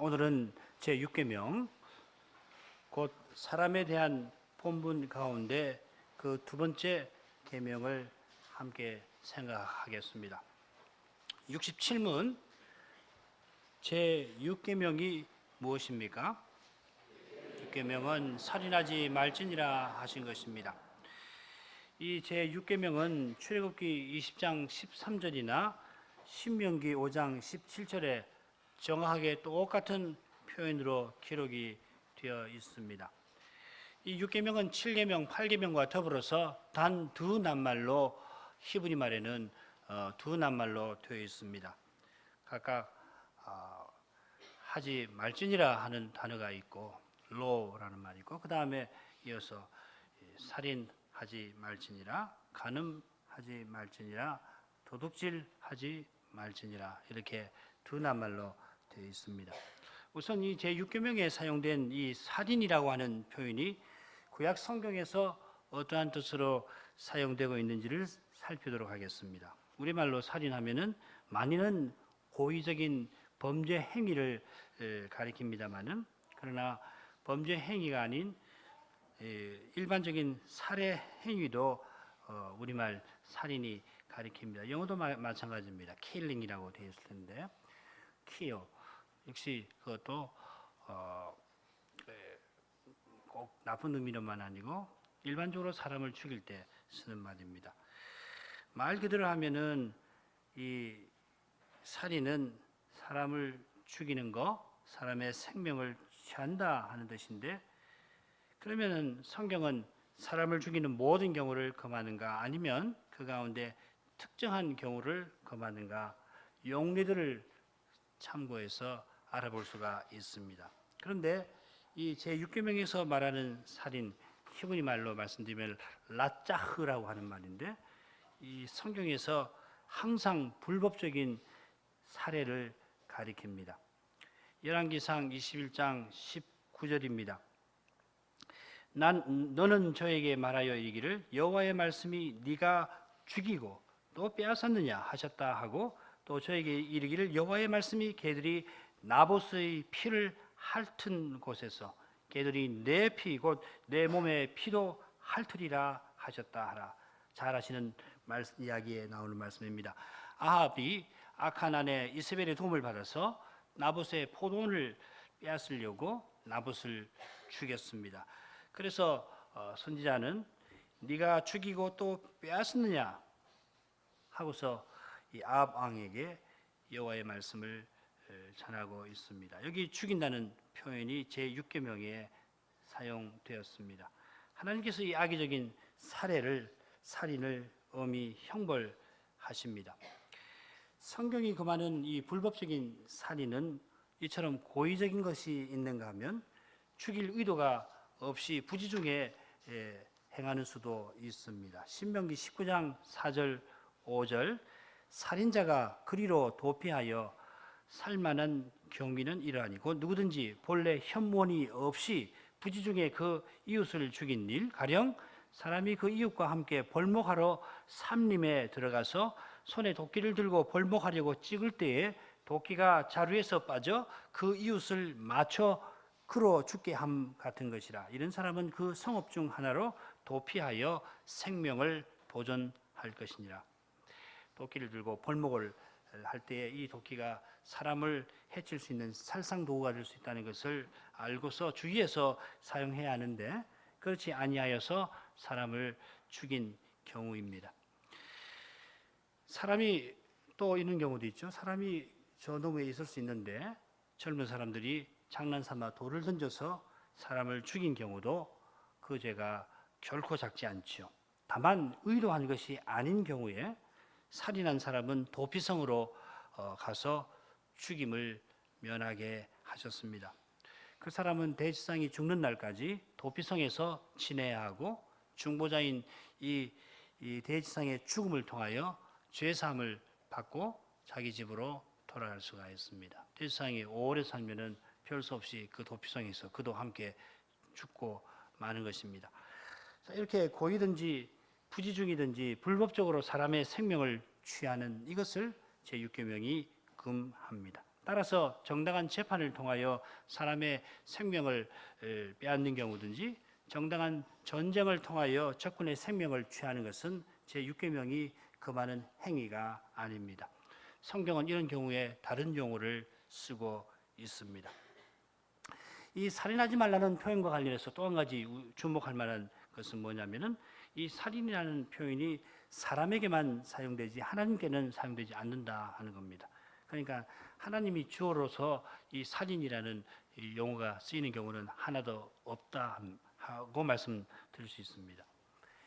오늘은 제6계명 곧 사람에 대한 본문 가운데 그 두 번째 계명을 함께 생각하겠습니다. 67문 제6계명이 무엇입니까? 6계명은 살인하지 말지니라 하신 것입니다. 이 제6계명은 출애굽기 20장 13절이나 신명기 5장 17절에 정확하게 똑같은 표현으로 기록이 되어 있습니다. 이 6계명은 7계명, 8계명과 더불어서 단 두 낱말로 히브리 말에는 두 낱말로 되어 있습니다. 각각 하지 말지니라 하는 단어가 있고 로라는 말이고 그 다음에 이어서 살인하지 말지니라, 간음하지 말지니라, 도둑질하지 말지니라 이렇게 두 낱말로 되어 있습니다. 우선 이 제6계명에 사용된 이 살인이라고 하는 표현이 구약 성경에서 어떠한 뜻으로 사용되고 있는지를 살피도록 하겠습니다. 우리말로 살인하면은 많이는 고의적인 범죄 행위를 가리킵니다만은 그러나 범죄 행위가 아닌 일반적인 살해 행위도 우리말 살인이 가리킵니다. 영어도 마찬가지입니다. killing이라고 되어 있을 텐데 kill 역시 그것도 꼭 나쁜 의미로만 아니고 일반적으로 사람을 죽일 때 쓰는 말입니다. 말 그대로 하면은 이 살인은 사람을 죽이는 거, 사람의 생명을 취한다 하는 뜻인데 그러면은 성경은 사람을 죽이는 모든 경우를 금하는가 아니면 그 가운데 특정한 경우를 금하는가 용례들을 참고해서 알아볼 수가 있습니다. 그런데 이 제6계명에서 말하는 살인 히브리 말로 말씀드리면 라짜흐라고 하는 말인데 이 성경에서 항상 불법적인 살해를 가리킵니다. 열왕기상 21장 19절입니다. 너는 저에게 말하여 이르기를 여호와의 말씀이 네가 죽이고 또 빼앗았느냐 하셨다 하고 또 저에게 이르기를 여호와의 말씀이 개들이 나봇의 피를 핥은 곳에서 개들이 내 피 곧 내 몸의 피도 핥으리라 하셨다 하라. 잘 아시는 이야기에 나오는 말씀입니다. 아합이 악한 아내 이세벨의 도움을 받아서 나봇의 포도원을 빼앗으려고 나봇을 죽였습니다. 그래서 선지자는 네가 죽이고 또 빼앗았느냐 하고서 이 아합 왕에게 여호와의 말씀을 전하고 있습니다. 여기 죽인다는 표현이 제6계명에 사용되었습니다. 하나님께서 이 악의적인 살인을 엄히 형벌하십니다. 성경이 금하는 이 불법적인 살인은 이처럼 고의적인 것이 있는가 하면 죽일 의도가 없이 부지중에 행하는 수도 있습니다. 신명기 19장 4절 5절 살인자가 그리로 도피하여 살만한 경위는 이러하니 곧 누구든지 본래 현무원이 없이 부지중에 그 이웃을 죽인 일 가령 사람이 그 이웃과 함께 벌목하러 삼림에 들어가서 손에 도끼를 들고 벌목하려고 찍을 때에 도끼가 자루에서 빠져 그 이웃을 맞춰 그로 죽게 함 같은 것이라. 이런 사람은 그 성업 중 하나로 도피하여 생명을 보존할 것이니라. 도끼를 들고 벌목을 할 때에 이 도끼가 사람을 해칠 수 있는 살상도구가 될 수 있다는 것을 알고서 주의해서 사용해야 하는데 그렇지 아니하여서 사람을 죽인 경우입니다. 사람이 또 있는 경우도 있죠. 사람이 저 너머에 있을 수 있는데 젊은 사람들이 장난삼아 돌을 던져서 사람을 죽인 경우도 그 죄가 결코 작지 않죠. 다만 의도한 것이 아닌 경우에 살인한 사람은 도피성으로 가서 죽임을 면하게 하셨습니다. 그 사람은 대지상이 죽는 날까지 도피성에서 지내야 하고 중보자인 이 대지상의 죽음을 통하여 죄사함을 받고 자기 집으로 돌아갈 수가 있습니다. 대지상이 오래 살면은 별 수 없이 그 도피성에서 그도 함께 죽고 마는 것입니다. 이렇게 고의든지 부지중이든지 불법적으로 사람의 생명을 취하는 이것을 제6계명이 금합니다. 따라서 정당한 재판을 통하여 사람의 생명을 빼앗는 경우든지 정당한 전쟁을 통하여 적군의 생명을 취하는 것은 제6계명이 금하는 행위가 아닙니다. 성경은 이런 경우에 다른 용어를 쓰고 있습니다. 이 살인하지 말라는 표현과 관련해서 또 한 가지 주목할 만한 것은 뭐냐면은 이 살인이라는 표현이 사람에게만 사용되지 하나님께는 사용되지 않는다 하는 겁니다. 그러니까 하나님이 주어로서 이 살인이라는 이 용어가 쓰이는 경우는 하나도 없다 하고 말씀드릴 수 있습니다.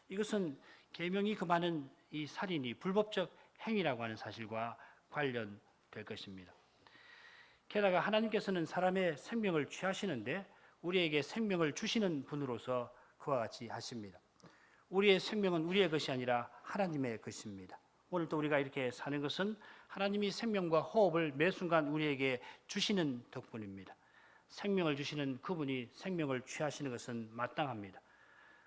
이것은 계명이 금하는 이 살인이 불법적 행위라고 하는 사실과 관련될 것입니다. 게다가 하나님께서는 사람의 생명을 취하시는데 우리에게 생명을 주시는 분으로서 그와 같이 하십니다. 우리의 생명은 우리의 것이 아니라 하나님의 것입니다. 오늘도 우리가 이렇게 사는 것은 하나님이 생명과 호흡을 매 순간 우리에게 주시는 덕분입니다. 생명을 주시는 그분이 생명을 취하시는 것은 마땅합니다.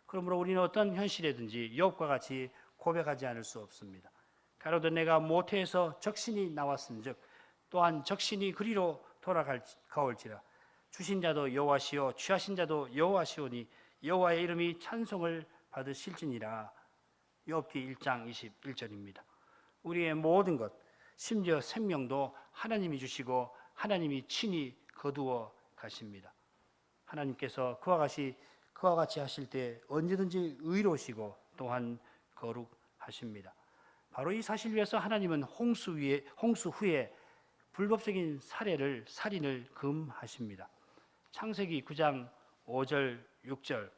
그러므로 우리는 어떤 현실이든지 욥과 같이 고백하지 않을 수 없습니다. 가로되 내가 모태에서 적신이 나왔은즉 또한 적신이 그리로 돌아가올지라. 주신 자도 여호와시요 취하신 자도 여호와시오니 여호와의 이름이 찬송을 받으실지니라. 욥기 1장 21절입니다. 우리의 모든 것, 심지어 생명도 하나님이 주시고 하나님이 친히 거두어 가십니다. 하나님께서 그와 같이 하실 때 언제든지 의로우시고 또한 거룩하십니다. 바로 이 사실 위에서 하나님은 홍수 후에 불법적인 살인을 금하십니다. 창세기 9장 5절 6절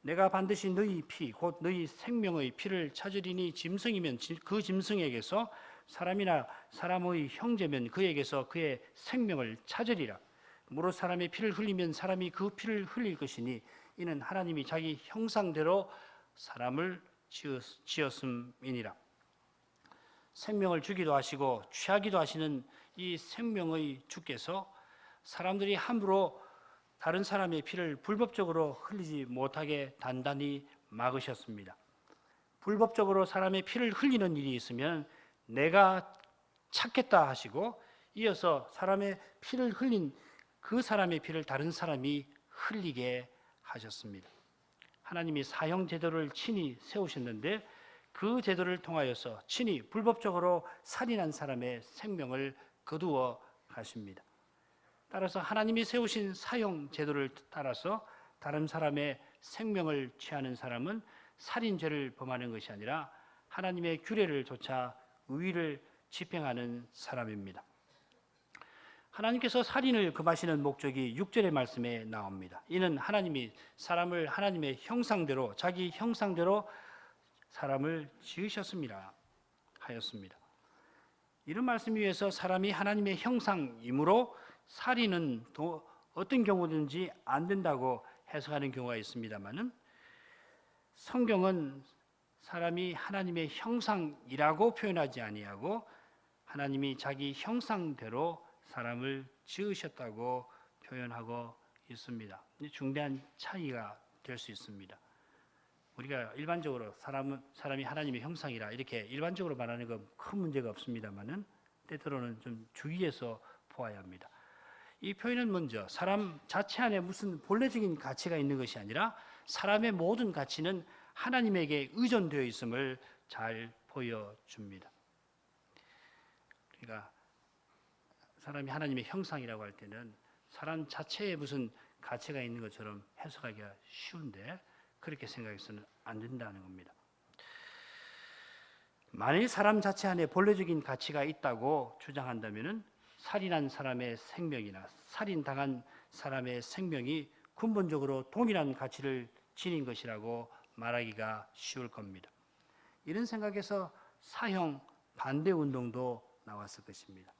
내가 반드시 너희 피 곧 너희 생명의 피를 찾으리니 짐승이면 그 짐승에게서 사람이나 사람의 형제면 그에게서 그의 생명을 찾으리라. 무릇 사람의 피를 흘리면 사람이 그 피를 흘릴 것이니 이는 하나님이 자기 형상대로 사람을 지었음이니라. 생명을 주기도 하시고 취하기도 하시는 이 생명의 주께서 사람들이 함부로 다른 사람의 피를 불법적으로 흘리지 못하게 단단히 막으셨습니다. 불법적으로 사람의 피를 흘리는 일이 있으면 내가 찾겠다 하시고 이어서 사람의 피를 흘린 그 사람의 피를 다른 사람이 흘리게 하셨습니다. 하나님이 사형 제도를 친히 세우셨는데 그 제도를 통하여서 친히 불법적으로 살인한 사람의 생명을 거두어 가십니다. 따라서 하나님이 세우신 사형 제도를 따라서 다른 사람의 생명을 취하는 사람은 살인죄를 범하는 것이 아니라 하나님의 규례를 조차 의를 집행하는 사람입니다. 하나님께서 살인을 금하시는 목적이 6절의 말씀에 나옵니다. 이는 하나님이 사람을 하나님의 형상대로 자기 형상대로 사람을 지으셨습니다 하였습니다. 이런 말씀 위에서 사람이 하나님의 형상이므로 살인은 어떤 경우든지 안 된다고 해석하는 경우가 있습니다만은 성경은 사람이 하나님의 형상이라고 표현하지 아니하고 하나님이 자기 형상대로 사람을 지으셨다고 표현하고 있습니다. 중대한 차이가 될 수 있습니다. 우리가 일반적으로 사람이 하나님의 형상이라 이렇게 일반적으로 말하는 건 큰 문제가 없습니다만은 때때로는 좀 주의해서 보아야 합니다. 이 표현은 먼저 사람 자체 안에 무슨 본래적인 가치가 있는 것이 아니라 사람의 모든 가치는 하나님에게 의존되어 있음을 잘 보여줍니다. 그러니까 사람이 하나님의 형상이라고 할 때는 사람 자체에 무슨 가치가 있는 것처럼 해석하기가 쉬운데 그렇게 생각해서는 안 된다는 겁니다. 만일 사람 자체 안에 본래적인 가치가 있다고 주장한다면 살인한 사람의 생명이나 살인당한 사람의 생명이 근본적으로 동일한 가치를 지닌 것이라고 말하기가 쉬울 겁니다. 이런 생각에서 사형 반대 운동도 나왔을 것입니다.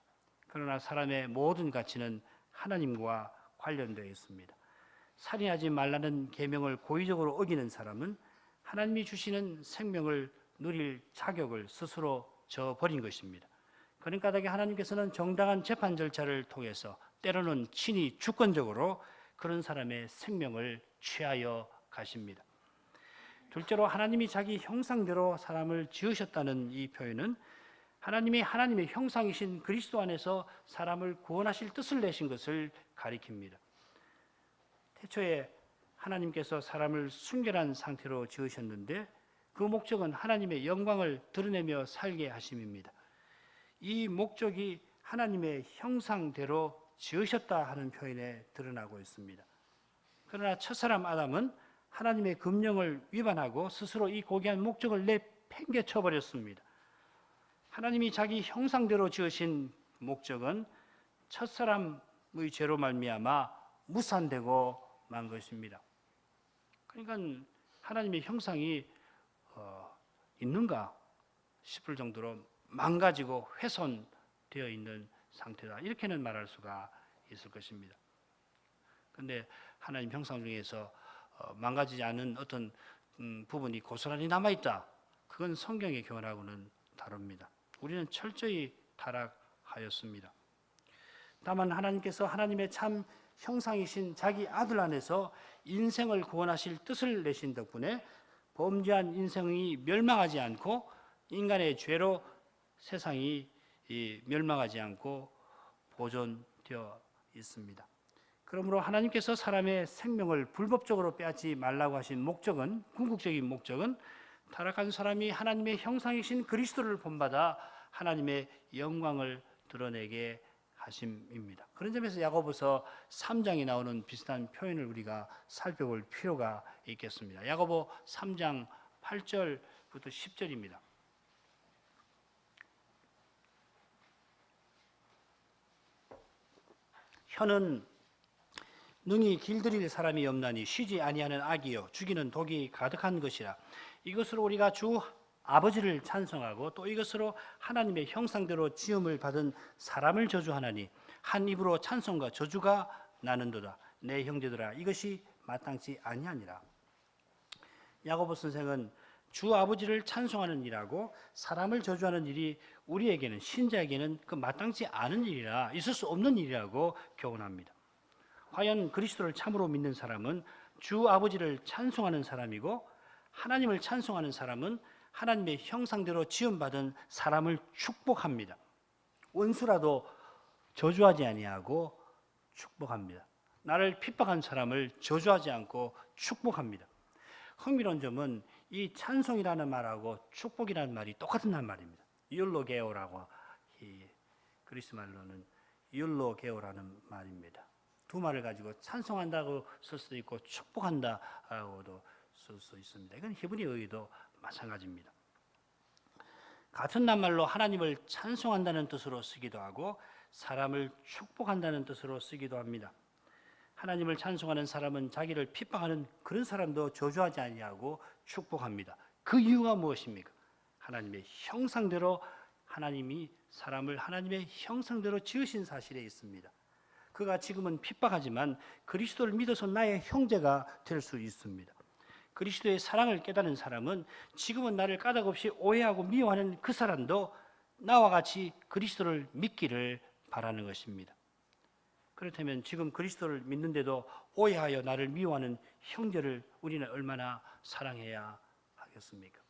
그러나 사람의 모든 가치는 하나님과 관련되어 있습니다. 살인하지 말라는 계명을 고의적으로 어기는 사람은 하나님이 주시는 생명을 누릴 자격을 스스로 저버린 것입니다. 그러니까 하나님께서는 정당한 재판 절차를 통해서 때로는 친히 주권적으로 그런 사람의 생명을 취하여 가십니다. 둘째로 하나님이 자기 형상대로 사람을 지으셨다는 이 표현은 하나님의 형상이신 그리스도 안에서 사람을 구원하실 뜻을 내신 것을 가리킵니다. 태초에 하나님께서 사람을 순결한 상태로 지으셨는데 그 목적은 하나님의 영광을 드러내며 살게 하심입니다. 이 목적이 하나님의 형상대로 지으셨다 하는 표현에 드러나고 있습니다. 그러나 첫사람 아담은 하나님의 금령을 위반하고 스스로 이 고귀한 목적을 내팽개쳐 버렸습니다. 하나님이 자기 형상대로 지으신 목적은 첫사람의 죄로 말미암아 무산되고 만 것입니다. 그러니까 하나님의 형상이 있는가 싶을 정도로 망가지고 훼손되어 있는 상태다, 이렇게는 말할 수가 있을 것입니다. 그런데 하나님 형상 중에서 망가지지 않은 어떤 부분이 고스란히 남아있다, 그건 성경의 교훈하고는 다릅니다. 우리는 철저히 타락하였습니다. 다만 하나님께서 하나님의 참 형상이신 자기 아들 안에서 인생을 구원하실 뜻을 내신 덕분에 범죄한 인생이 멸망하지 않고 인간의 죄로 세상이 멸망하지 않고 보존되어 있습니다. 그러므로 하나님께서 사람의 생명을 불법적으로 빼앗지 말라고 하신 목적은, 궁극적인 목적은 타락한 사람이 하나님의 형상이신 그리스도를 본받아 하나님의 영광을 드러내게 하심입니다. 그런 점에서 야고보서 3장에 나오는 비슷한 표현을 우리가 살펴볼 필요가 있겠습니다. 야고보 3장 8절부터 10절입니다. 혀는 능히 길들일 사람이 없나니 쉬지 아니하는 악이요 죽이는 독이 가득한 것이라. 이것으로 우리가 주 아버지를 찬송하고 또 이것으로 하나님의 형상대로 지음을 받은 사람을 저주하나니 한 입으로 찬송과 저주가 나는도다. 내 형제들아, 이것이 마땅치 아니하니라. 야고보 선생은 주 아버지를 찬송하는 일하고 사람을 저주하는 일이 우리에게는, 신자에게는 그 마땅치 않은 일이라, 있을 수 없는 일이라고 교훈합니다. 과연 그리스도를 참으로 믿는 사람은 주 아버지를 찬송하는 사람이고, 하나님을 찬송하는 사람은 하나님의 형상대로 지음받은 사람을 축복합니다. 원수라도 저주하지 아니하고 축복합니다. 나를 핍박한 사람을 저주하지 않고 축복합니다. 흥미로운 점은 이 찬송이라는 말하고 축복이라는 말이 똑같은 말입니다. 율로게오라고, 그리스 말로는 율로게오라는 말입니다. 두 말을 가지고 찬송한다고 쓸 수도 있고 축복한다고도 쓸 수 있습니다. 이건 히브리 어휘도 마찬가지입니다. 같은 낱말로 하나님을 찬송한다는 뜻으로 쓰기도 하고 사람을 축복한다는 뜻으로 쓰기도 합니다. 하나님을 찬송하는 사람은 자기를 핍박하는 그런 사람도 저주하지 아니하고 축복합니다. 그 이유가 무엇입니까? 하나님의 형상대로, 하나님이 사람을 하나님의 형상대로 지으신 사실에 있습니다. 그가 지금은 핍박하지만 그리스도를 믿어서 나의 형제가 될 수 있습니다. 그리스도의 사랑을 깨달은 사람은 지금은 나를 까닭없이 오해하고 미워하는 그 사람도 나와 같이 그리스도를 믿기를 바라는 것입니다. 그렇다면 지금 그리스도를 믿는데도 오해하여 나를 미워하는 형제를 우리는 얼마나 사랑해야 하겠습니까?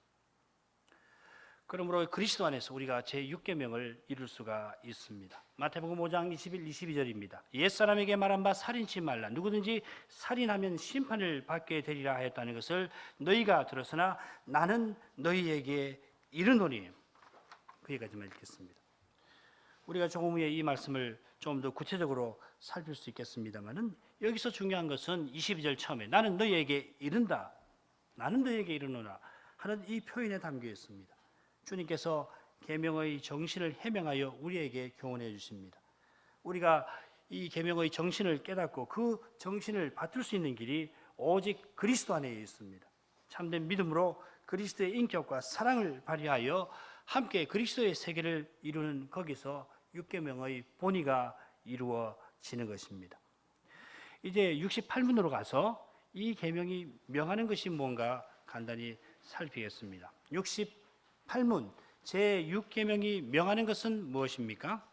그러므로 그리스도 안에서 우리가 제6계명을 이룰 수가 있습니다. 마태복음 5장 21, 22절입니다. 옛사람에게 말한 바 살인치 말라. 누구든지 살인하면 심판을 받게 되리라 하였다는 것을 너희가 들었으나 나는 너희에게 이르노니. 거기까지만 읽겠습니다. 우리가 조금 후에 이 말씀을 좀 더 구체적으로 살필 수 있겠습니다만은 여기서 중요한 것은 22절 처음에 나는 너희에게 이른다, 나는 너희에게 이르노라 하는 이 표현에 담겨 있습니다. 주님께서 계명의 정신을 해명하여 우리에게 교훈해 주십니다. 우리가 이 계명의 정신을 깨닫고 그 정신을 받들 수 있는 길이 오직 그리스도 안에 있습니다. 참된 믿음으로 그리스도의 인격과 사랑을 발휘하여 함께 그리스도의 세계를 이루는, 거기서 6계명의 본의가 이루어지는 것입니다. 이제 68문으로 가서 이 계명이 명하는 것이 뭔가 간단히 살피겠습니다. 68문 제6계명이 명하는 것은 무엇입니까?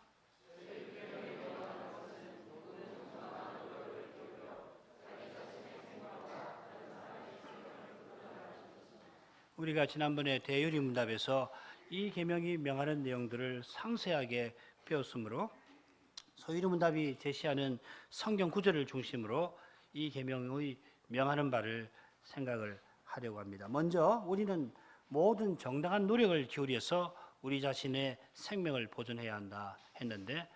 우리가 지난번에 대유리문답에서 이 계명이 명하는 내용들을 상세하게 배웠으므로 소유리문답이 제시하는 성경 구절을 중심으로 이 계명의 명하는 바를 생각을 하려고 합니다. 먼저 우리는 모든 정당한 노력을 기울여서 우리 자신의 생명을 보존해야 한다 했는데,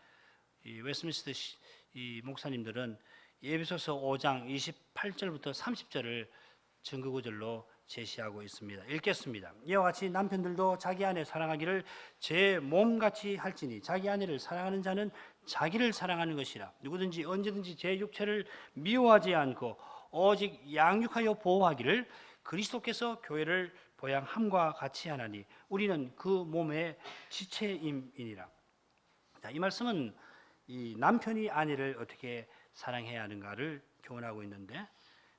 이 웨스트민스터 이 목사님들은 에베소서 5장 28절부터 30절을 증거구절로 제시하고 있습니다. 읽겠습니다. 이와 같이 남편들도 자기 아내 사랑하기를 제 몸같이 할지니 자기 아내를 사랑하는 자는 자기를 사랑하는 것이라. 누구든지 언제든지 제 육체를 미워하지 않고 오직 양육하여 보호하기를 그리스도께서 교회를 보양함과 같이 하나니 우리는 그 몸의 지체임이니라. 자, 이 말씀은 이 남편이 아내를 어떻게 사랑해야 하는가를 교훈하고 있는데,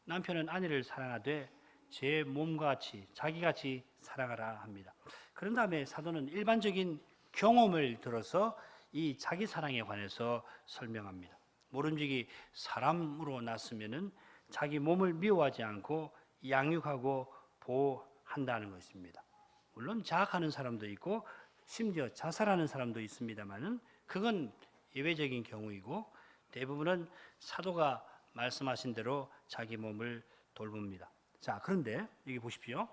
남편은 아내를 사랑하되 제 몸과 같이 자기같이 사랑하라 합니다. 그런 다음에 사도는 일반적인 경험을 들어서 이 자기 사랑에 관해서 설명합니다. 모름지기 사람으로 났으면은 자기 몸을 미워하지 않고 양육하고 보호한다는 것입니다. 물론 자학하는 사람도 있고 심지어 자살하는 사람도 있습니다만은 그건 예외적인 경우이고, 대부분은 사도가 말씀하신 대로 자기 몸을 돌봅니다. 자, 그런데 여기 보십시오.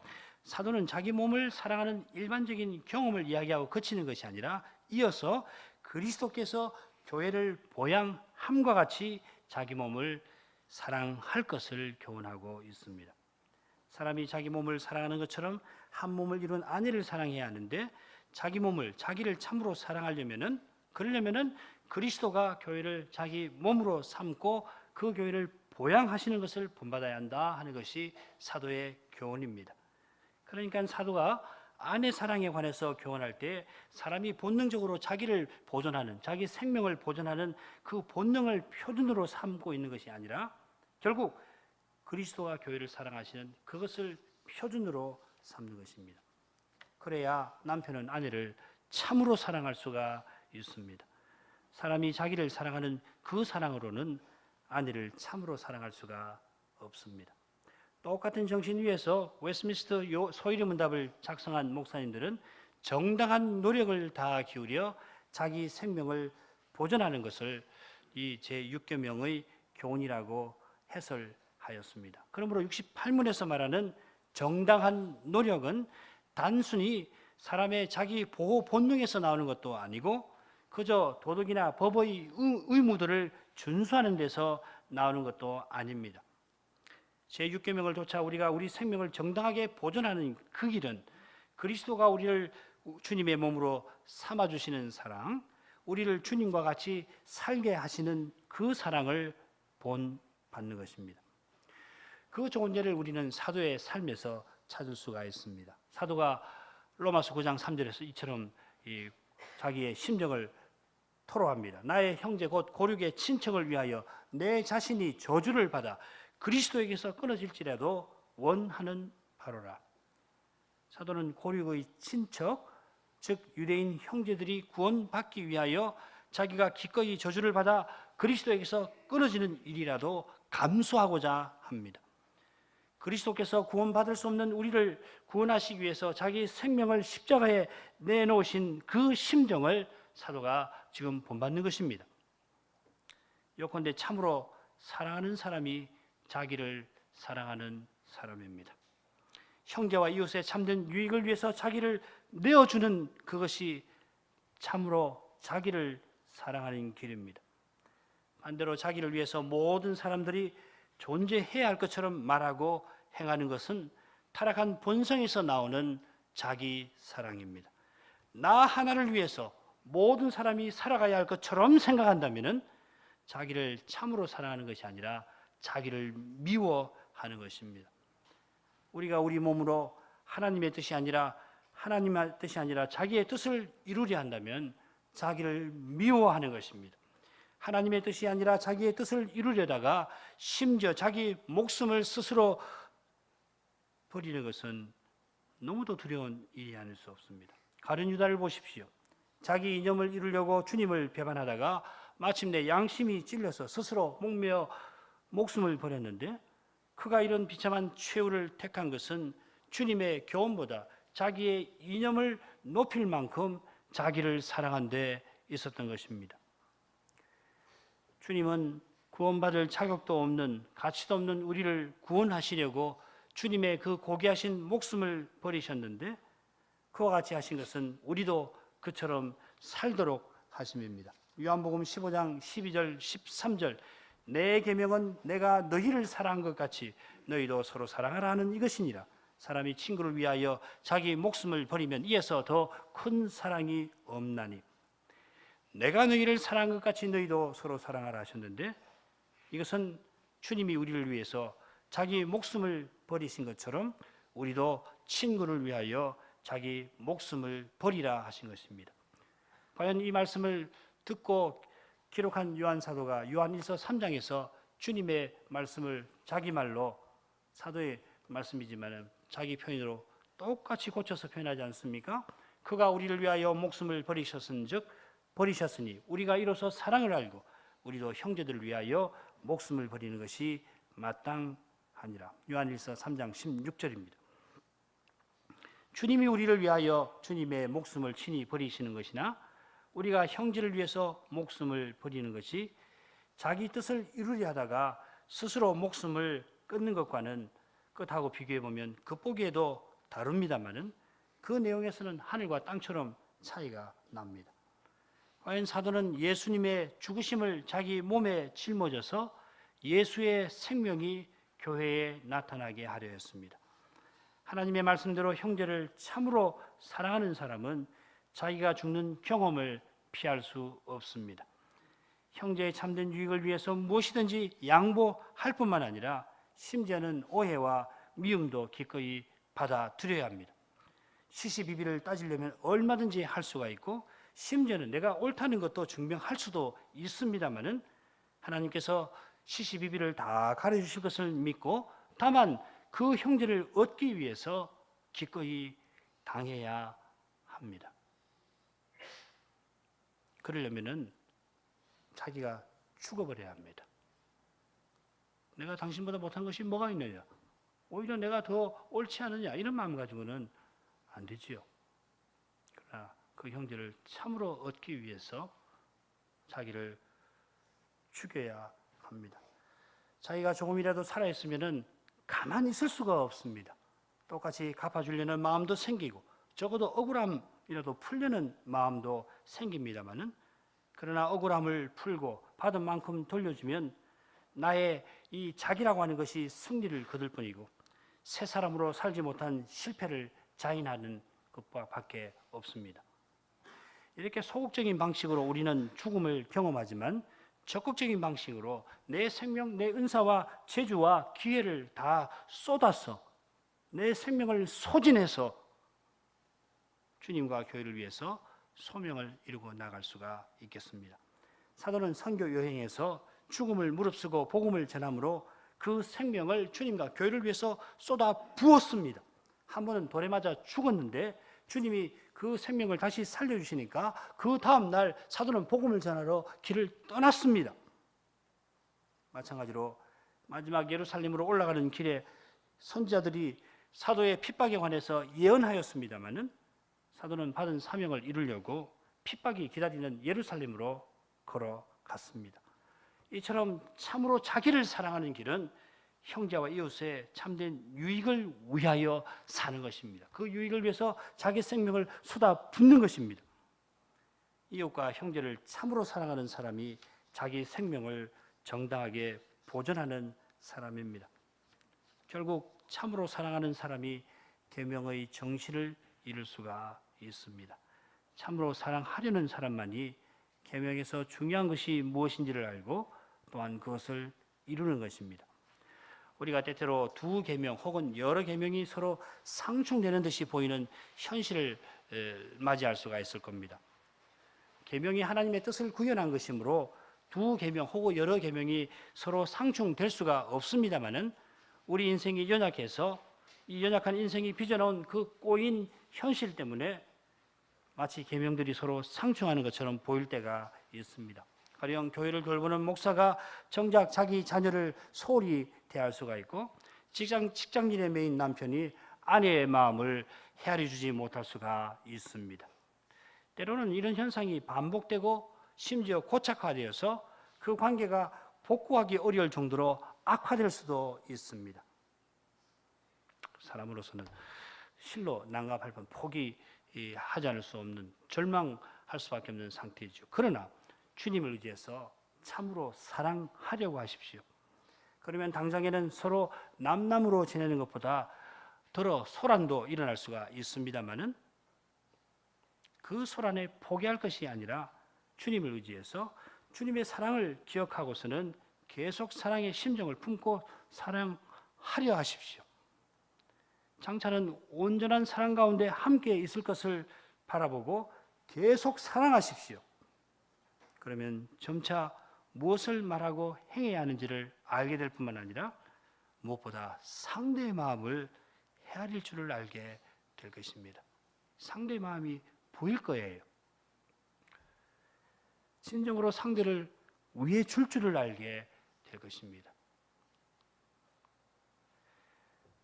사도는 자기 몸을 사랑하는 일반적인 경험을 이야기하고 그치는 것이 아니라 이어서 그리스도께서 교회를 보양함과 같이 자기 몸을 사랑할 것을 교훈하고 있습니다. 사람이 자기 몸을 사랑하는 것처럼 한 몸을 이룬 아내를 사랑해야 하는데, 자기를 참으로 사랑하려면은, 그러려면은 그리스도가 교회를 자기 몸으로 삼고 그 교회를 보양하시는 것을 본받아야 한다 하는 것이 사도의 교훈입니다. 그러니까 사도가 아내 사랑에 관해서 교훈할 때 사람이 본능적으로 자기를 보존하는, 자기 생명을 보존하는 그 본능을 표준으로 삼고 있는 것이 아니라 결국 그리스도가 교회를 사랑하시는 그것을 표준으로 삼는 것입니다. 그래야 남편은 아내를 참으로 사랑할 수가 있습니다. 사람이 자기를 사랑하는 그 사랑으로는 아내를 참으로 사랑할 수가 없습니다. 똑같은 정신 위에서 웨스트민스터 소유리문답을 작성한 목사님들은 정당한 노력을 다 기울여 자기 생명을 보존하는 것을 이 제6계명의 교훈이라고 해설하였습니다. 그러므로 68문에서 말하는 정당한 노력은 단순히 사람의 자기 보호 본능에서 나오는 것도 아니고 그저 도덕이나 법의 의무들을 준수하는 데서 나오는 것도 아닙니다. 제6계명을 좇아 우리가 우리 생명을 정당하게 보존하는 그 길은 그리스도가 우리를 주님의 몸으로 삼아주시는 사랑, 우리를 주님과 같이 살게 하시는 그 사랑을 본받는 것입니다. 그 좋은 예를 우리는 사도의 삶에서 찾을 수가 있습니다. 사도가 로마서 9장 3절에서 이처럼 자기의 심정을 토로합니다. 나의 형제 곧 고륙의 친척을 위하여 내 자신이 저주를 받아 그리스도에게서 끊어질지라도 원하는 바로라. 사도는 고륙의 친척, 즉 유대인 형제들이 구원받기 위하여 자기가 기꺼이 저주를 받아 그리스도에게서 끊어지는 일이라도 감수하고자 합니다. 그리스도께서 구원받을 수 없는 우리를 구원하시기 위해서 자기 생명을 십자가에 내놓으신 그 심정을 사도가 지금 본받는 것입니다. 요컨대 참으로 사랑하는 사람이 자기를 사랑하는 사람입니다. 형제와 이웃의 참된 유익을 위해서 자기를 내어주는 그것이 참으로 자기를 사랑하는 길입니다. 반대로 자기를 위해서 모든 사람들이 존재해야 할 것처럼 말하고 행하는 것은 타락한 본성에서 나오는 자기 사랑입니다. 나 하나를 위해서 모든 사람이 살아가야 할 것처럼 생각한다면 자기를 참으로 사랑하는 것이 아니라 자기를 미워하는 것입니다. 우리가 우리 몸으로 하나님의 뜻이 아니라 자기의 뜻을 이루려 한다면 자기를 미워하는 것입니다. 하나님의 뜻이 아니라 자기의 뜻을 이루려다가 심지어 자기 목숨을 스스로 버리는 것은 너무도 두려운 일이 아닐 수 없습니다. 가룟 유다를 보십시오. 자기 이념을 이루려고 주님을 배반하다가 마침내 양심이 찔려서 스스로 목매어 목숨을 버렸는데, 그가 이런 비참한 최후를 택한 것은 주님의 교훈보다 자기의 이념을 높일 만큼 자기를 사랑한 데 있었던 것입니다. 주님은 구원받을 자격도 없는, 가치도 없는 우리를 구원하시려고 주님의 그 고귀하신 목숨을 버리셨는데, 그와 같이 하신 것은 우리도 그처럼 살도록 하심입니다. 요한복음 15장 12절 13절, 내 계명은 내가 너희를 사랑한 것 같이 너희도 서로 사랑하라 하는 이것이니라. 사람이 친구를 위하여 자기 목숨을 버리면 이에서 더 큰 사랑이 없나니. 내가 너희를 사랑한 것 같이 너희도 서로 사랑하라 하셨는데, 이것은 주님이 우리를 위해서 자기 목숨을 버리신 것처럼 우리도 친구를 위하여 자기 목숨을 버리라 하신 것입니다. 과연 이 말씀을 듣고 기록한 요한 사도가 요한일서 3장에서 주님의 말씀을 자기 말로, 사도의 말씀이지만 자기 표현으로 똑같이 고쳐서 표현하지 않습니까? 그가 우리를 위하여 목숨을 버리셨으니 우리가 이로써 사랑을 알고 우리도 형제들을 위하여 목숨을 버리는 것이 마땅하니라. 요한일서 3장 16절입니다. 주님이 우리를 위하여 주님의 목숨을 친히 버리시는 것이나 우리가 형제를 위해서 목숨을 버리는 것이 자기 뜻을 이루려 하다가 스스로 목숨을 끊는 것과는, 끝하고 비교해 보면 겉보기에도 다릅니다마는 그 내용에서는 하늘과 땅처럼 차이가 납니다. 과연 사도는 예수님의 죽으심을 자기 몸에 짊어져서 예수의 생명이 교회에 나타나게 하려 했습니다. 하나님의 말씀대로 형제를 참으로 사랑하는 사람은 자기가 죽는 경험을 피할 수 없습니다. 형제의 참된 유익을 위해서 무엇이든지 양보할 뿐만 아니라 심지어는 오해와 미움도 기꺼이 받아들여야 합니다. 시시비비를 따지려면 얼마든지 할 수가 있고, 심지어는 내가 옳다는 것도 증명할 수도 있습니다마는 하나님께서 시시비비를 다 가르치실 것을 믿고 다만 그 형제를 얻기 위해서 기꺼이 당해야 합니다. 그러려면은 자기가 죽어버려야 합니다. 내가 당신보다 못한 것이 뭐가 있느냐, 오히려 내가 더 옳지 않느냐, 이런 마음 가지고는 안 되지요. 그러나 그 형제를 참으로 얻기 위해서 자기를 죽여야 합니다. 자기가 조금이라도 살아있으면은 가만히 있을 수가 없습니다. 똑같이 갚아주려는 마음도 생기고 적어도 억울함이라도 풀려는 마음도 생깁니다마는, 그러나 억울함을 풀고 받은 만큼 돌려주면 나의 이 자기라고 하는 것이 승리를 거둘 뿐이고 새 사람으로 살지 못한 실패를 자인하는 것밖에 없습니다. 이렇게 소극적인 방식으로 우리는 죽음을 경험하지만 적극적인 방식으로 내 생명, 내 은사와 재주와 기회를 다 쏟아서 내 생명을 소진해서 주님과 교회를 위해서 소명을 이루고 나갈 수가 있겠습니다. 사도는 선교 여행에서 죽음을 무릅쓰고 복음을 전함으로 그 생명을 주님과 교회를 위해서 쏟아 부었습니다. 한 번은 돌에 맞아 죽었는데 주님이 그 생명을 다시 살려주시니까 그 다음 날 사도는 복음을 전하러 길을 떠났습니다. 마찬가지로 마지막 예루살렘으로 올라가는 길에 선지자들이 사도의 핍박에 관해서 예언하였습니다마는 사도는 받은 사명을 이루려고 핍박이 기다리는 예루살렘으로 걸어갔습니다. 이처럼 참으로 자기를 사랑하는 길은 형제와 이웃의 참된 유익을 위하여 사는 것입니다. 그 유익을 위해서 자기 생명을 쏟아붓는 것입니다. 이웃과 형제를 참으로 사랑하는 사람이 자기 생명을 정당하게 보존하는 사람입니다. 결국 참으로 사랑하는 사람이 계명의 정신을 이룰 수가 있습니다. 참으로 사랑하려는 사람만이 계명에서 중요한 것이 무엇인지를 알고 또한 그것을 이루는 것입니다. 우리가 때때로 두 계명 혹은 여러 계명이 서로 상충되는 듯이 보이는 현실을 맞이할 수가 있을 겁니다. 계명이 하나님의 뜻을 구현한 것이므로 두 계명 혹은 여러 계명이 서로 상충될 수가 없습니다마는 우리 인생이 연약해서 이 연약한 인생이 빚어놓은 그 꼬인 현실 때문에 마치 계명들이 서로 상충하는 것처럼 보일 때가 있습니다. 가령 교회를 돌보는 목사가 정작 자기 자녀를 소홀히 대할 수가 있고 직장일에 매인 남편이 아내의 마음을 헤아려 주지 못할 수가 있습니다. 때로는 이런 현상이 반복되고 심지어 고착화되어서 그 관계가 복구하기 어려울 정도로 악화될 수도 있습니다. 사람으로서는 실로 난감할 뻔 포기하지 않을 수 없는, 절망할 수밖에 없는 상태이죠. 그러나 주님을 의지해서 참으로 사랑하려고 하십시오. 그러면 당장에는 서로 남남으로 지내는 것보다 더러 소란도 일어날 수가 있습니다마는 그 소란에 포기할 것이 아니라 주님을 의지해서 주님의 사랑을 기억하고서는 계속 사랑의 심정을 품고 사랑하려 하십시오. 장차는 온전한 사랑 가운데 함께 있을 것을 바라보고 계속 사랑하십시오. 그러면 점차 무엇을 말하고 행해야 하는지를 알게 될 뿐만 아니라 무엇보다 상대의 마음을 헤아릴 줄을 알게 될 것입니다. 상대의 마음이 보일 거예요. 진정으로 상대를 위해 줄 줄을 알게 될 것입니다.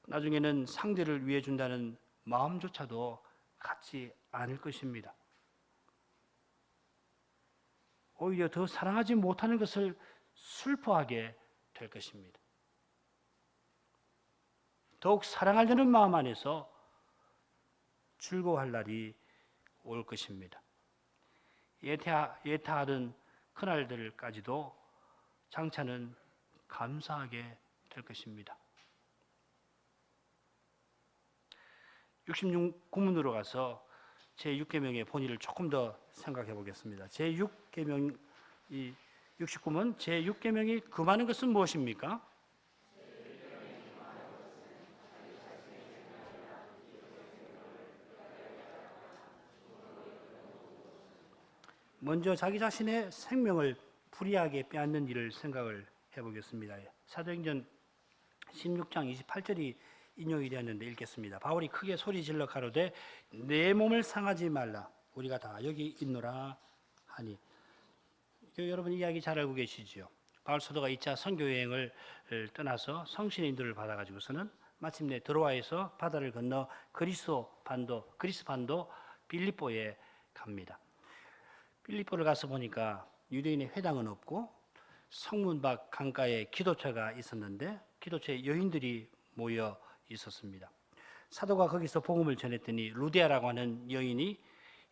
나중에는 상대를 위해 준다는 마음조차도 갖지 않을 것입니다. 오히려 더 사랑하지 못하는 것을 슬퍼하게 될 것입니다. 더욱 사랑하려는 마음 안에서 즐거워할 날이 올 것입니다. 예타하던 그날들까지도 장차는 감사하게 될 것입니다. 66구문으로 가서 제6계명의 본의를 조금 더 생각해 보겠습니다. 제6계명, 69문 제6계명이 금하는 것은 무엇입니까? 먼저 자기 자신의 생명을 불이하게 빼앗는 일을 생각을 해보겠습니다. 사도행전 16장 28절이 인용이 되었는데 읽겠습니다. 바울이 크게 소리질러 가로되 내 몸을 상하지 말라 우리가 다 여기 있노라 하니. 여러분 이야기 잘 알고 계시죠? 바울 사도가 2차 선교 여행을 떠나서 성신의 인도를 받아가지고서는 마침내 드로아에서 바다를 건너 그리스 반도 빌립보에 갑니다. 빌립보를 가서 보니까 유대인의 회당은 없고 성문 밖 강가에 기도처가 있었는데 기도처에 여인들이 모여 있었습니다. 사도가 거기서 복음을 전했더니 루디아라고 하는 여인이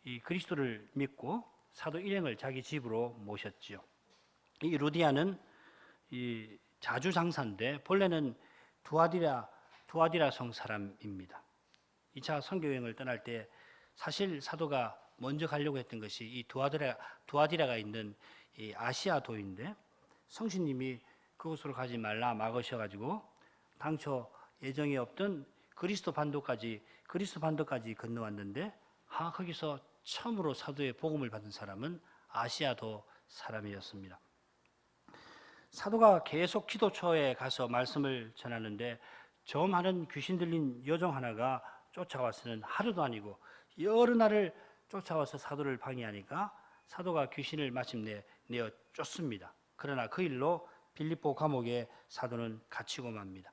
이 그리스도를 믿고 사도 일행을 자기 집으로 모셨지요. 이 루디아는 이 자주 장사인데 본래는 두아디라 성 사람입니다. 2차 선교 여행을 떠날 때 사실 사도가 먼저 가려고 했던 것이 이 두아디라가 있는 이 아시아도인데 성신님이 그곳으로 가지 말라 막으셔가지고 당초 예정이 없던 그리스 반도까지 건너왔는데 거기서 처음으로 사도의 복음을 받은 사람은 아시아도 사람이었습니다. 사도가 계속 기도처에 가서 말씀을 전하는데 저 많은 귀신 들린 여종 하나가 쫓아와서는 하루도 아니고 여러 날을 쫓아와서 사도를 방해하니까 사도가 귀신을 마침내 내어 쫓습니다. 그러나 그 일로 빌립보 감옥에 사도는 갇히고 맙니다.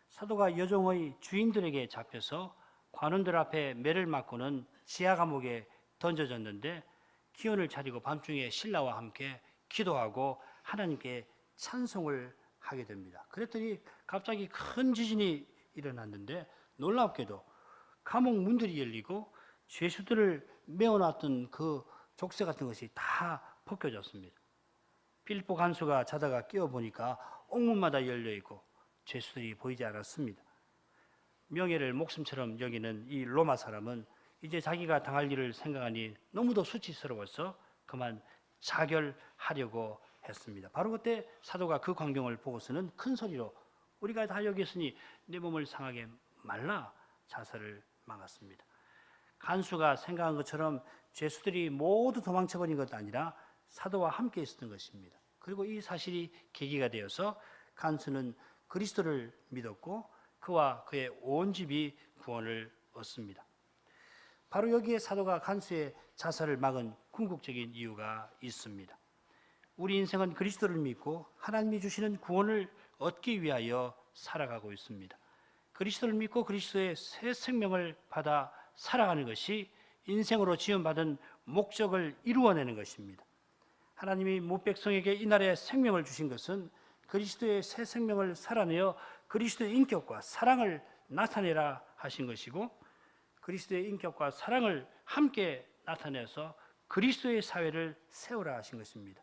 사도가 여종의 주인들에게 잡혀서 관원들 앞에 매를 맞고는 지하 감옥에 던져졌는데 기운을 차리고 밤중에 신라와 함께 기도하고 하나님께 찬송을 하게 됩니다. 그랬더니 갑자기 큰 지진이 일어났는데 놀랍게도 감옥 문들이 열리고 죄수들을 메어놨던 그 족쇄 같은 것이 다 벗겨졌습니다. 빌립보 간수가 자다가 깨어보니까 옥문마다 열려있고 죄수들이 보이지 않았습니다. 명예를 목숨처럼 여기는 이 로마 사람은 이제 자기가 당할 일을 생각하니 너무도 수치스러워서 그만 자결하려고 했습니다. 바로 그때 사도가 그 광경을 보고서는 큰 소리로 우리가 다 여기 있으니 내 몸을 상하게 말라 자살을 막았습니다. 간수가 생각한 것처럼 죄수들이 모두 도망쳐버린 것도 아니라 사도와 함께 있었던 것입니다. 그리고 이 사실이 계기가 되어서 간수는 그리스도를 믿었고 그와 그의 온 집이 구원을 얻습니다. 바로 여기에 사도가 간수의 자살을 막은 궁극적인 이유가 있습니다. 우리 인생은 그리스도를 믿고 하나님이 주시는 구원을 얻기 위하여 살아가고 있습니다. 그리스도를 믿고 그리스도의 새 생명을 받아 살아가는 것이 인생으로 지원받은 목적을 이루어내는 것입니다. 하나님이 모백성에게 이날에 생명을 주신 것은 그리스도의 새 생명을 살아내어 그리스도의 인격과 사랑을 나타내라 하신 것이고, 그리스도의 인격과 사랑을 함께 나타내서 그리스도의 사회를 세우라 하신 것입니다.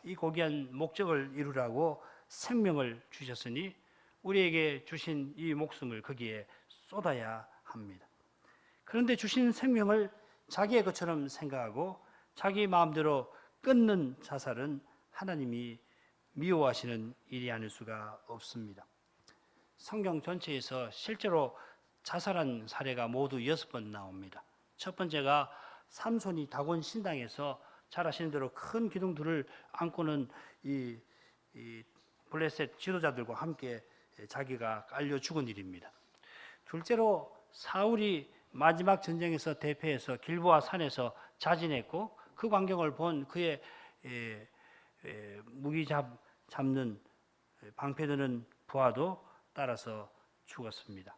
이 고귀한 목적을 이루라고 생명을 주셨으니 우리에게 주신 이 목숨을 거기에 쏟아야 합니다. 그런데 주신 생명을 자기의 것처럼 생각하고 자기 마음대로 끊는 자살은 하나님이 미워하시는 일이 아닐 수가 없습니다. 성경 전체에서 실제로 자살한 사례가 모두 6번 나옵니다. 첫 번째가 삼손이 다곤 신당에서 잘 아시는 대로 큰 기둥들을 안고는 이 블레셋 지도자들과 함께 자기가 깔려 죽은 일입니다. 둘째로 사울이 마지막 전쟁에서 대패해서 길보아 산에서 자진했고 그 광경을 본 그의 무기 잡는 방패드는 부하도 따라서 죽었습니다.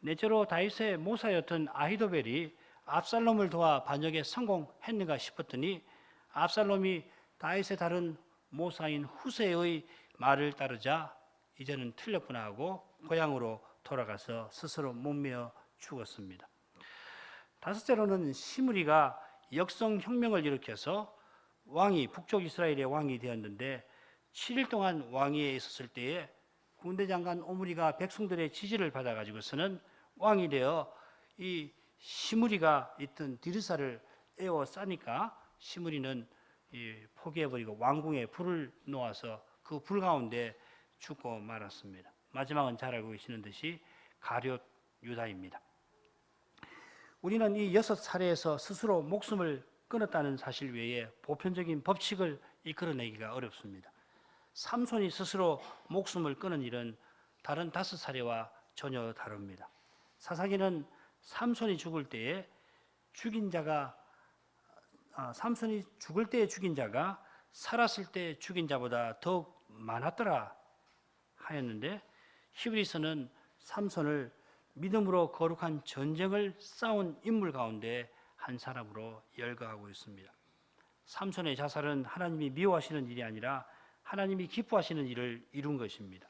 넷째로 다윗의 모사였던 아히도벨이 압살롬을 도와 반역에 성공했는가 싶었더니 압살롬이 다윗의 다른 모사인 후세의 말을 따르자 이제는 틀렸구나 하고 고향으로 돌아가서 스스로 목매어 죽었습니다. 다섯째로는 시므리가 역성혁명을 일으켜서 왕이 북쪽 이스라엘의 왕이 되었는데 7일 동안 왕위에 있었을 때에 군대장관 오므리가 백성들의 지지를 받아가지고서는 왕이 되어 이 시므리가 있던 디르사를 에워싸니까 시므리는 포기해버리고 왕궁에 불을 놓아서 그 불 가운데 죽고 말았습니다. 마지막은 잘 알고 계시는 듯이 가룟 유다입니다. 우리는 이 6사례에서 스스로 목숨을 끊었다는 사실 외에 보편적인 법칙을 이끌어내기가 어렵습니다. 삼손이 스스로 목숨을 끊은 일은 다른 5사례와 전혀 다릅니다. 사사기는 삼손이 죽을 때에 삼손이 죽을 때에 죽인 자가 살았을 때 죽인 자보다 더욱 많았더라 하였는데, 히브리서는 삼손을 믿음으로 거룩한 전쟁을 싸운 인물 가운데 한 사람으로 열거하고 있습니다. 삼손의 자살은 하나님이 미워하시는 일이 아니라 하나님이 기뻐하시는 일을 이룬 것입니다.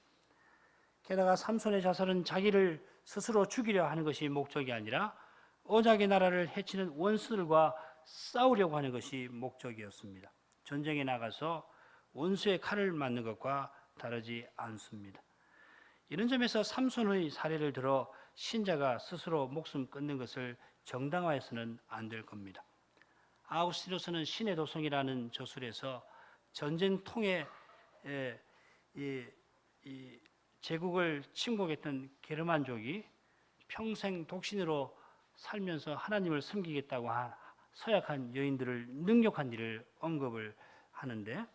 게다가 삼손의 자살은 자기를 스스로 죽이려 하는 것이 목적이 아니라 언약의 나라를 해치는 원수들과 싸우려고 하는 것이 목적이었습니다. 전쟁에 나가서 원수의 칼을 맞는 것과 다르지 않습니다. 이런 점에서 삼손의 사례를 들어 신자가 스스로 목숨 끊는 것을 정당화해서는 안 될 겁니다. 아우구스티누스는 신의 도성이라는 저술에서 전쟁통에 제국을 침공했던 게르만족이 평생 독신으로 살면서 하나님을 섬기겠다고 한 서약한 여인들을 능욕한 일을 언급을 하는데,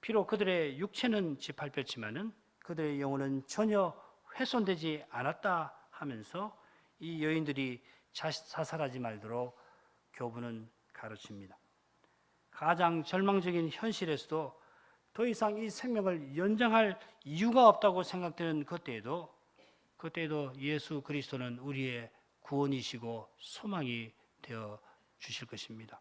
비록 그들의 육체는 짓밟혔지만은 그들의 영혼은 전혀 훼손되지 않았다 하면서 이 여인들이 자살하지 말도록 교부는 가르칩니다. 가장 절망적인 현실에서도 더 이상 이 생명을 연장할 이유가 없다고 생각되는 그때에도 예수 그리스도는 우리의 구원이시고 소망이 되어 주실 것입니다.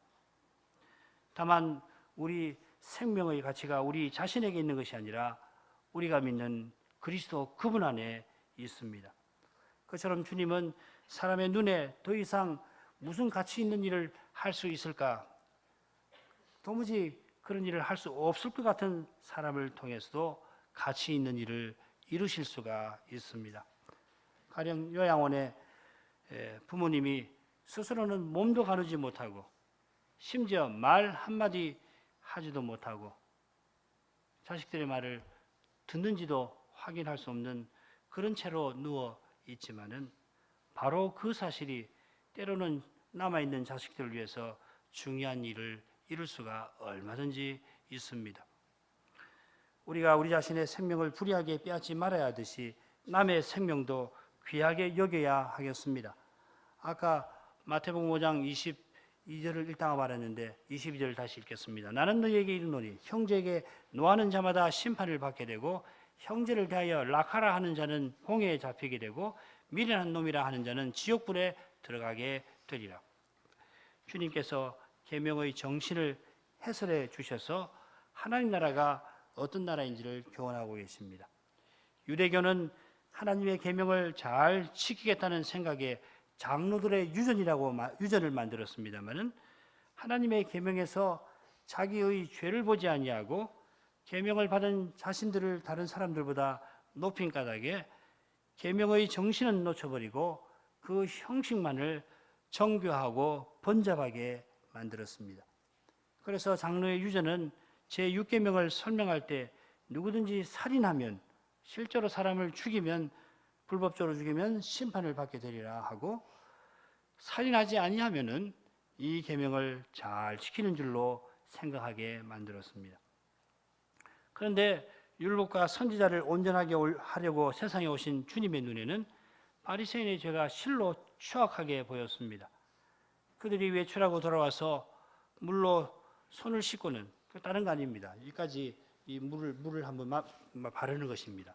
다만 우리 생명의 가치가 우리 자신에게 있는 것이 아니라 우리가 믿는 그리스도 그분 안에 있습니다. 그처럼 주님은 사람의 눈에 더 이상 무슨 가치 있는 일을 할 수 있을까? 도무지 그런 일을 할 수 없을 것 같은 사람을 통해서도 가치 있는 일을 이루실 수가 있습니다. 가령 요양원에 부모님이 스스로는 몸도 가누지 못하고 심지어 말 한마디 하지도 못하고 자식들의 말을 듣는지도 확인할 수 없는 그런 채로 누워 있지만은 바로 그 사실이 때로는 남아있는 자식들을 위해서 중요한 일을 이룰 수가 얼마든지 있습니다. 우리가 우리 자신의 생명을 불의하게 빼앗지 말아야 하듯이 남의 생명도 귀하게 여겨야 하겠습니다. 아까 마태복음 5장 22절을 읽다가 말했는데 22절을 다시 읽겠습니다. 나는 너희에게 이르노니 형제에게 노하는 자마다 심판을 받게 되고 형제를 대하여 락하라 하는 자는 홍해에 잡히게 되고 미련한 놈이라 하는 자는 지옥불에 들어가게 되리라. 주님께서 계명의 정신을 해설해 주셔서 하나님 나라가 어떤 나라인지를 교훈하고 계십니다. 유대교는 하나님의 계명을 잘 지키겠다는 생각에 장로들의 유전을 만들었습니다마는 하나님의 계명에서 자기의 죄를 보지 아니하고 계명을 받은 자신들을 다른 사람들보다 높인 까닭에 계명의 정신은 놓쳐버리고 그 형식만을 정교하고 번잡하게 만들었습니다. 그래서 장로의 유전은 제6계명을 설명할 때 누구든지 살인하면, 실제로 사람을 죽이면, 불법적으로 죽이면 심판을 받게 되리라 하고, 살인하지 아니하면은 이 계명을 잘 지키는 줄로 생각하게 만들었습니다. 그런데 율법과 선지자를 온전하게 하려고 세상에 오신 주님의 눈에는 바리새인의 죄가 실로 추악하게 보였습니다. 그들이 외출하고 돌아와서 물로 손을 씻고는, 다른 거 아닙니다. 여기까지 이 물을 한번 바르는 것입니다.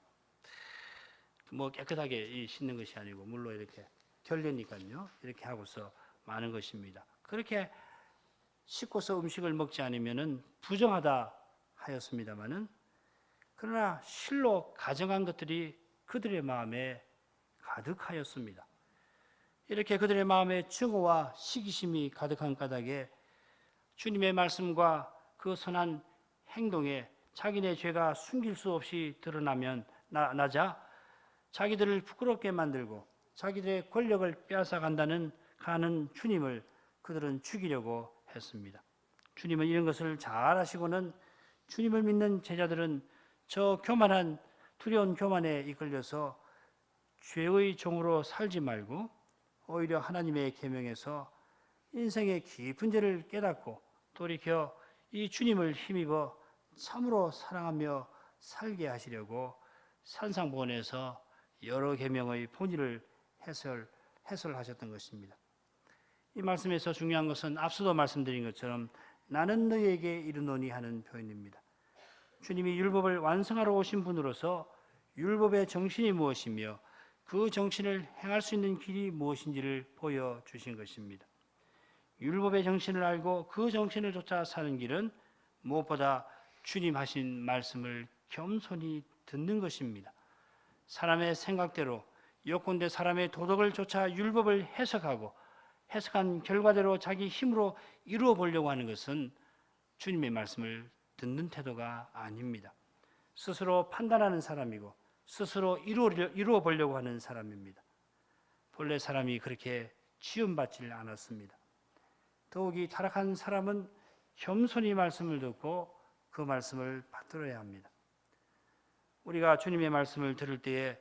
뭐 깨끗하게 씻는 것이 아니고 물로 이렇게 결례니까요. 이렇게 하고서 마는 것입니다. 그렇게 씻고서 음식을 먹지 않으면은 부정하다 하였습니다마는, 그러나 실로 가정한 것들이 그들의 마음에 가득하였습니다. 이렇게 그들의 마음에 증오와 시기심이 가득한 까닭에 주님의 말씀과 그 선한 행동에 자기네 죄가 숨길 수 없이 드러나면 나자 자기들을 부끄럽게 만들고 자기들의 권력을 빼앗아 가는 주님을 그들은 죽이려고 했습니다. 주님은 이런 것을 잘 아시고는 주님을 믿는 제자들은 저 교만한 두려운 교만에 이끌려서 죄의 종으로 살지 말고 오히려 하나님의 계명에서 인생의 깊은 죄를 깨닫고 돌이켜 이 주님을 힘입어 참으로 사랑하며 살게 하시려고 산상보원에서 여러 계명의 본의를 해설하셨던 것입니다. 이 말씀에서 중요한 것은 앞서도 말씀드린 것처럼 나는 너희에게 이르노니 하는 표현입니다. 주님이 율법을 완성하러 오신 분으로서 율법의 정신이 무엇이며 그 정신을 행할 수 있는 길이 무엇인지를 보여주신 것입니다. 율법의 정신을 알고 그 정신을 쫓아 사는 길은 무엇보다 주님 하신 말씀을 겸손히 듣는 것입니다. 사람의 생각대로 요컨대 사람의 도덕을 쫓아 율법을 해석한 결과대로 자기 힘으로 이루어 보려고 하는 것은 주님의 말씀을 듣는 태도가 아닙니다. 스스로 판단하는 사람이고 스스로 이루어 보려고 하는 사람입니다. 본래 사람이 그렇게 치움받지 않았습니다. 더욱이 타락한 사람은 겸손히 말씀을 듣고 그 말씀을 받들어야 합니다. 우리가 주님의 말씀을 들을 때에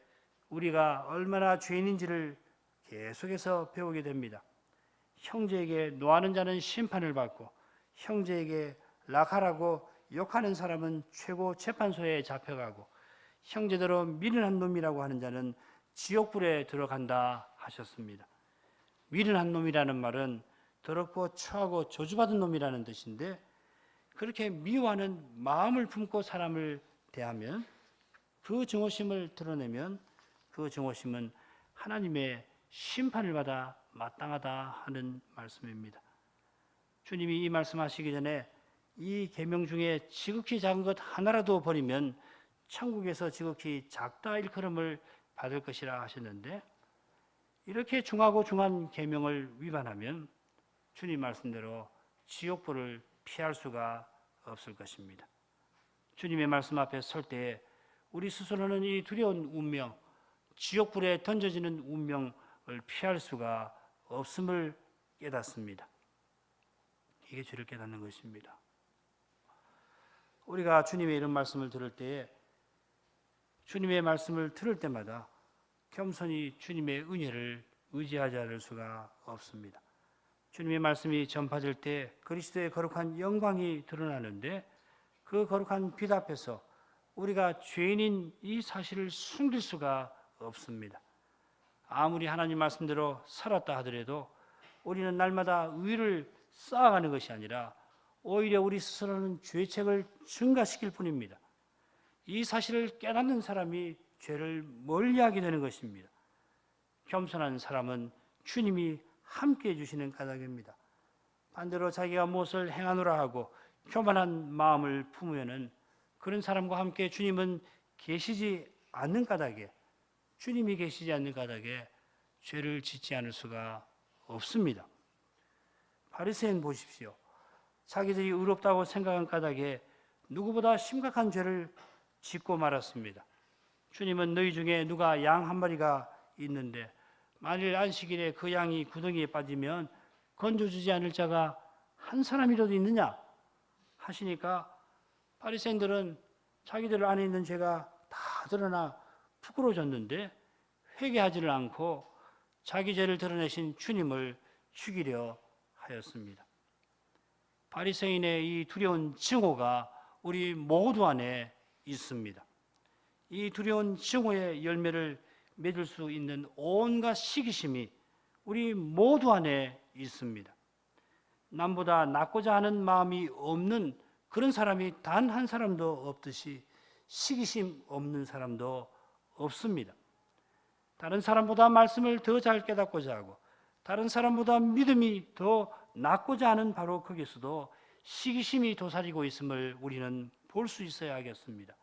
우리가 얼마나 죄인인지를 계속해서 배우게 됩니다. 형제에게 노하는 자는 심판을 받고 형제에게 락하라고 욕하는 사람은 최고 재판소에 잡혀가고 형제대로 미련한 놈이라고 하는 자는 지옥불에 들어간다 하셨습니다. 미련한 놈이라는 말은 더럽고 추하고 저주받은 놈이라는 뜻인데, 그렇게 미워하는 마음을 품고 사람을 대하면, 그 증오심을 드러내면 그 증오심은 하나님의 심판을 받아 마땅하다 하는 말씀입니다. 주님이 이 말씀하시기 전에 이 계명 중에 지극히 작은 것 하나라도 버리면 천국에서 지극히 작다 일컬음을 받을 것이라 하셨는데, 이렇게 중하고 중한 계명을 위반하면 주님 말씀대로 지옥불을 피할 수가 없을 것입니다. 주님의 말씀 앞에 설 때에 우리 스스로는 이 두려운 운명, 지옥불에 던져지는 운명을 피할 수가 없음을 깨닫습니다. 이게 죄를 깨닫는 것입니다. 우리가 주님의 이런 말씀을 들을 때에, 주님의 말씀을 들을 때마다 겸손히 주님의 은혜를 의지하지 않을 수가 없습니다. 주님의 말씀이 전파될 때 그리스도의 거룩한 영광이 드러나는데, 그 거룩한 빛 앞에서 우리가 죄인인 이 사실을 숨길 수가 없습니다. 아무리 하나님 말씀대로 살았다 하더라도 우리는 날마다 의를 쌓아가는 것이 아니라 오히려 우리 스스로는 죄책을 증가시킬 뿐입니다. 이 사실을 깨닫는 사람이 죄를 멀리하게 되는 것입니다. 겸손한 사람은 주님이 함께해 주시는 까닭입니다. 반대로 자기가 무엇을 행하노라 하고 교만한 마음을 품으면은 그런 사람과 함께 주님은 계시지 않는 까닭에, 주님이 계시지 않는 까닭에 죄를 짓지 않을 수가 없습니다. 바리새인 보십시오. 자기들이 의롭다고 생각한 까닭에 누구보다 심각한 죄를 짓고 말았습니다. 주님은 너희 중에 누가 양 한 마리가 있는데 만일 안식일에 그 양이 구덩이에 빠지면 건져주지 않을 자가 한 사람이라도 있느냐 하시니까 바리새인들은 자기들 안에 있는 죄가 다 드러나 부끄러워졌는데 회개하지를 않고 자기 죄를 드러내신 주님을 죽이려 하였습니다. 바리새인의 이 두려운 증오가 우리 모두 안에 있습니다. 이 두려운 증오의 열매를 맺을 수 있는 온갖 시기심이 우리 모두 안에 있습니다. 남보다 낫고자 하는 마음이 없는 그런 사람이 단 한 사람도 없듯이 시기심 없는 사람도 없습니다. 다른 사람보다 말씀을 더 잘 깨닫고자 하고 다른 사람보다 믿음이 더 낫고자 하는 바로 거기서도 시기심이 도사리고 있음을 우리는 볼 수 있어야 하겠습니다.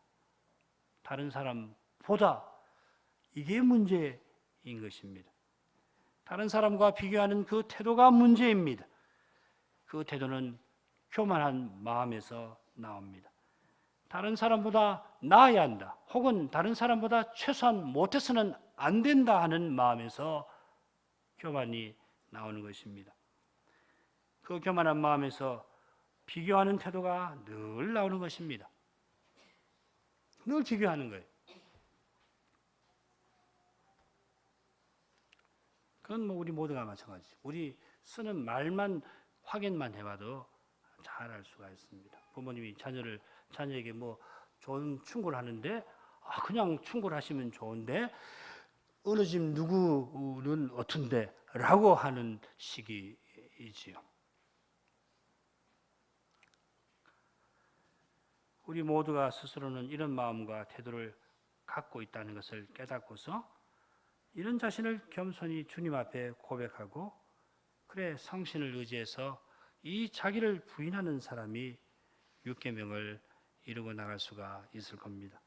다른 사람보다 이게 문제인 것입니다. 다른 사람과 비교하는 그 태도가 문제입니다. 그 태도는 교만한 마음에서 나옵니다. 다른 사람보다 나아야 한다, 혹은 다른 사람보다 최소한 못해서는 안 된다 하는 마음에서 교만이 나오는 것입니다. 그 교만한 마음에서 비교하는 태도가 늘 나오는 것입니다. 늘 비교하는 거예요. 그건 뭐 우리 모두가 마찬가지죠. 우리 쓰는 말만 확인만 해봐도 잘 알 수가 있습니다. 부모님이 자녀에게 뭐 좋은 충고를 하는데 그냥 충고를 하시면 좋은데 어느 집 누구는 어떤데 라고 하는 시기이지요. 우리 모두가 스스로는 이런 마음과 태도를 갖고 있다는 것을 깨닫고서 이런 자신을 겸손히 주님 앞에 고백하고 그래 성신을 의지해서 이 자기를 부인하는 사람이 육계명을 이루고 나갈 수가 있을 겁니다.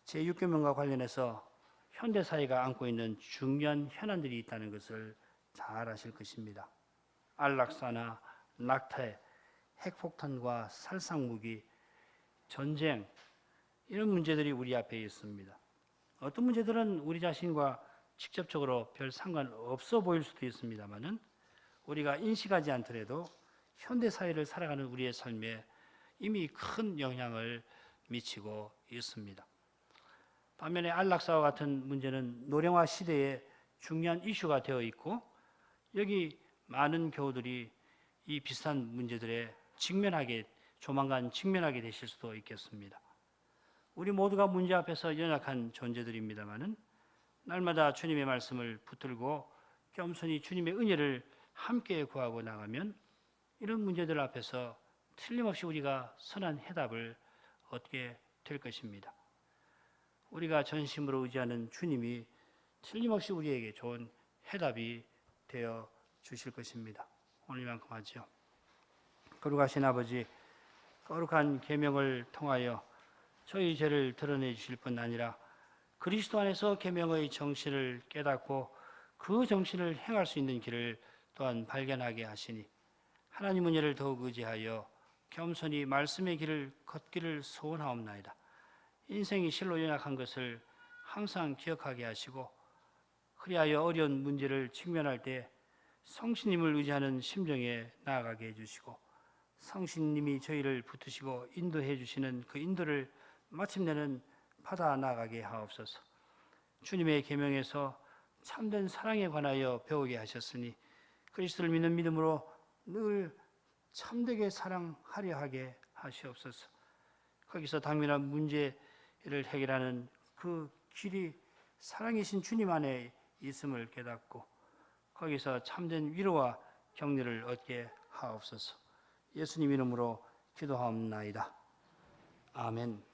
제6계명과 관련해서 현대사회가 안고 있는 중요한 현안들이 있다는 것을 잘 아실 것입니다. 안락사나 낙태, 핵폭탄과 살상무기, 전쟁, 이런 문제들이 우리 앞에 있습니다. 어떤 문제들은 우리 자신과 직접적으로 별 상관없어 보일 수도 있습니다만은 우리가 인식하지 않더라도 현대사회를 살아가는 우리의 삶에 이미 큰 영향을 미치고 있습니다. 반면에 안락사와 같은 문제는 노령화 시대에 중요한 이슈가 되어 있고 여기 많은 교우들이 이 비슷한 문제들에 조만간 직면하게 되실 수도 있겠습니다. 우리 모두가 문제 앞에서 연약한 존재들입니다만은 날마다 주님의 말씀을 붙들고 겸손히 주님의 은혜를 함께 구하고 나가면 이런 문제들 앞에서 틀림없이 우리가 선한 해답을 얻게 될 것입니다. 우리가 전심으로 의지하는 주님이 틀림없이 우리에게 좋은 해답이 되어 주실 것입니다. 오늘만큼 하죠. 거룩하신 아버지, 거룩한 계명을 통하여 저희 죄를 드러내 주실 뿐 아니라 그리스도 안에서 계명의 정신을 깨닫고 그 정신을 행할 수 있는 길을 또한 발견하게 하시니 하나님 은혜를 더욱 의지하여 겸손히 말씀의 길을 걷기를 소원하옵나이다. 인생이 실로 연약한 것을 항상 기억하게 하시고 그리하여 어려운 문제를 직면할 때 성신님을 의지하는 심정에 나아가게 해주시고 성신님이 저희를 붙드시고 인도해 주시는 그 인도를 마침내는 받아 나가게 하옵소서. 주님의 계명에서 참된 사랑에 관하여 배우게 하셨으니 그리스도를 믿는 믿음으로 늘 참되게 사랑하려 하게 하시옵소서. 거기서 당면한 문제를 해결하는 그 길이 사랑이신 주님 안에 있음을 깨닫고 거기서 참된 위로와 격려를 얻게 하옵소서. 예수님 이름으로 기도하옵나이다. 아멘.